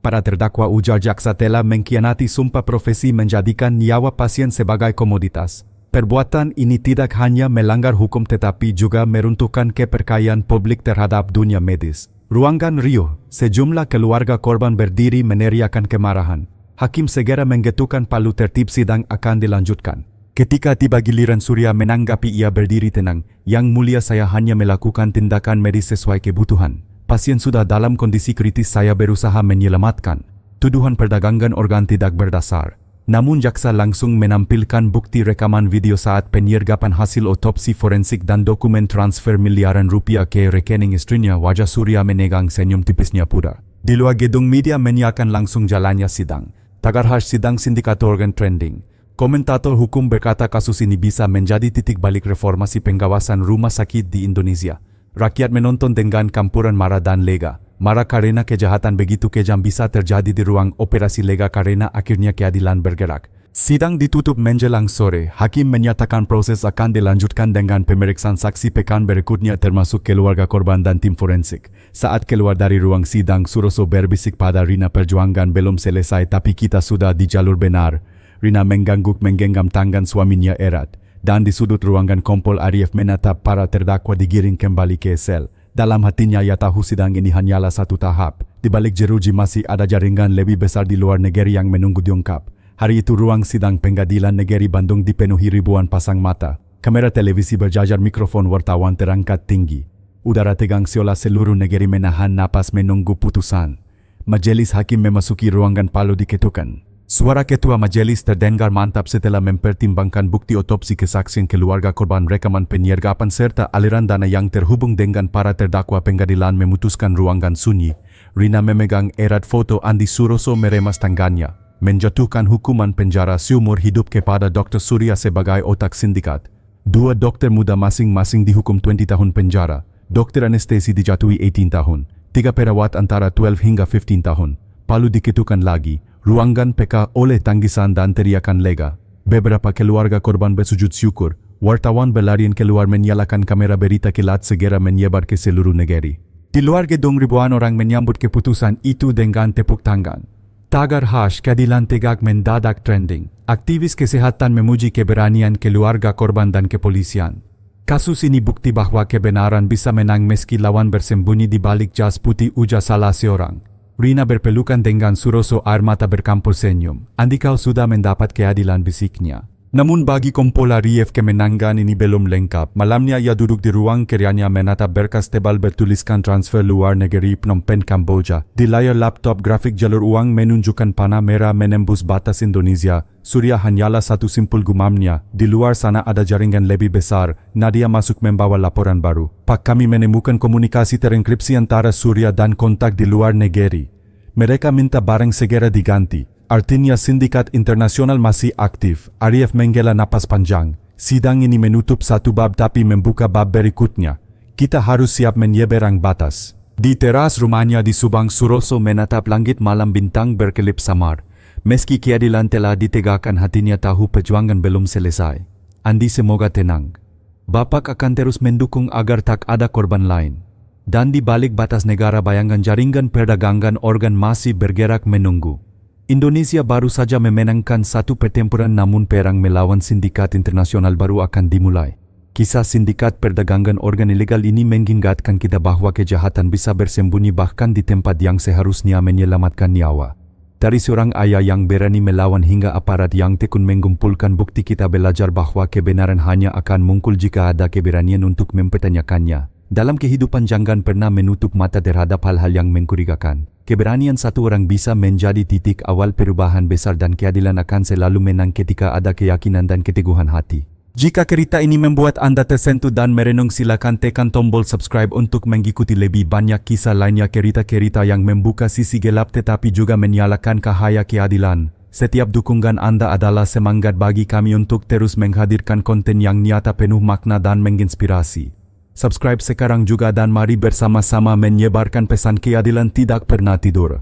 Para terdakwa, ujar jaksa, telah mengkhianati sumpah profesi menjadikan nyawa pasien sebagai komoditas. Perbuatan ini tidak hanya melanggar hukum tetapi juga meruntuhkan kepercayaan publik terhadap dunia medis. Ruangan riuh, sejumlah keluarga korban berdiri meneriakkan kemarahan. Hakim segera menggetukkan palu, tertib sidang akan dilanjutkan. Ketika tiba giliran Surya menanggapi, ia berdiri tenang. Yang mulia, saya hanya melakukan tindakan medis sesuai kebutuhan. Pasien sudah dalam kondisi kritis, saya berusaha menyelamatkan. Tuduhan perdagangan organ tidak berdasar. Namun jaksa langsung menampilkan bukti rekaman video saat penyergapan hasil otopsi forensik dan dokumen transfer miliaran rupiah ke rekening istrinya. Wajah Surya menegang senyum tipisnya pura. Di luar gedung, media menyiarkan langsung jalannya sidang. Tagar sidang sindikat organ trending. Komentator hukum berkata kasus ini bisa menjadi titik balik reformasi pengawasan rumah sakit di Indonesia. Rakyat menonton dengan campuran marah dan lega. Marah karena kejahatan begitu kejam bisa terjadi di ruang operasi, lega karena akhirnya keadilan bergerak. Sidang ditutup menjelang sore. Hakim menyatakan proses akan dilanjutkan dengan pemeriksaan saksi pekan berikutnya, termasuk keluarga korban dan tim forensik. Saat keluar dari ruang sidang, Suroso berbisik pada Rina, perjuangan belum selesai tapi kita sudah di jalur benar. Rina mengangguk menggenggam tangan suaminya erat. Dan di sudut ruangan, Kompol Arief menatap para terdakwa digiring kembali ke sel. Dalam hatinya ia tahu sidang ini hanyalah satu tahap. Di balik jeruji masih ada jaringan lebih besar di luar negeri yang menunggu diungkap. Hari itu ruang sidang Pengadilan Negeri Bandung dipenuhi ribuan pasang mata. Kamera televisi berjajar, mikrofon wartawan terangkat tinggi. Udara tegang seolah seluruh negeri menahan napas menunggu putusan. Majelis hakim memasuki ruangan, palu diketukkan. Suara Ketua Majelis terdengar mantap setelah mempertimbangkan bukti otopsi kesaksian keluarga korban, rekaman penyergapan serta aliran dana yang terhubung dengan para terdakwa. Pengadilan memutuskan ruangan sunyi. Rina memegang erat foto Andi Suroso meremas tangannya, menjatuhkan hukuman penjara seumur hidup kepada Dr. Surya sebagai otak sindikat. Dua dokter muda masing-masing dihukum 20 tahun penjara. Dokter anestesi dijatuhi 18 tahun. 3 perawat antara 12 hingga 15 tahun. Palu diketukan lagi. Ruangan PK oleh tangisan dan teriakan lega. Beberapa keluarga korban bersujud syukur. Wartawan berlarian keluar menyalakan kamera. Berita kilat segera menyebar ke seluruh negeri. Di luar gedung ribuan orang menyambut keputusan itu dengan tepuk tangan. Tagar keadilan tegak mendadak trending. Aktivis kesehatan memuji keberanian keluarga korban dan kepolisian. Kasus ini bukti bahwa kebenaran bisa menang meski lawan bersembunyi di balik jas putih, ujar salah seorang. Rina berpelukan dengan Suroso, air mata bercampur senyum. Andi, kau sudah mendapat keadilan, bisiknya. Namun bagi Kompol Arief, kemenangan ini belum lengkap. Malamnya ia duduk di ruang kerjanya menatap berkas tebal bertuliskan transfer luar negeri Phnom Penh, Kamboja. Di layar laptop, grafik jalur uang menunjukkan panah merah menembus batas Indonesia. Surya hanyalah satu simpul gumamnya. Di luar sana ada jaringan lebih besar. Nadia masuk membawa laporan baru. Pak, kami menemukan komunikasi terenkripsi antara Surya dan kontak di luar negeri. Mereka minta barang segera diganti. Artinya sindikat internasional masih aktif. Arief menghela napas panjang. Sidang ini menutup satu bab tapi membuka bab berikutnya. Kita harus siap menyeberang batas. Di teras rumahnya di Subang, Suroso menatap langit malam, bintang berkelip samar. Meski keadilan telah ditegakkan, hatinya tahu perjuangan belum selesai. Andi, semoga tenang. Bapak akan terus mendukung agar tak ada korban lain. Dan di balik batas negara, bayangan jaringan perdagangan organ masih bergerak menunggu. Indonesia baru saja memenangkan satu pertempuran, namun perang melawan sindikat internasional baru akan dimulai. Kisah sindikat perdagangan organ ilegal ini mengingatkan kita bahwa kejahatan bisa bersembunyi bahkan di tempat yang seharusnya menyelamatkan nyawa. Dari seorang ayah yang berani melawan hingga aparat yang tekun mengumpulkan bukti, kita belajar bahwa kebenaran hanya akan muncul jika ada keberanian untuk mempertanyakannya. Dalam kehidupan jangan pernah menutup mata terhadap hal-hal yang mencurigakan. Keberanian satu orang bisa menjadi titik awal perubahan besar, dan keadilan akan selalu menang ketika ada keyakinan dan keteguhan hati. Jika cerita ini membuat Anda tersentuh dan merenung, silakan tekan tombol subscribe untuk mengikuti lebih banyak kisah lainnya, cerita-cerita yang membuka sisi gelap tetapi juga menyalakan cahaya keadilan. Setiap dukungan Anda adalah semangat bagi kami untuk terus menghadirkan konten yang nyata, penuh makna dan menginspirasi. Subscribe sekarang juga dan mari bersama-sama menyebarkan pesan keadilan tidak pernah tidur.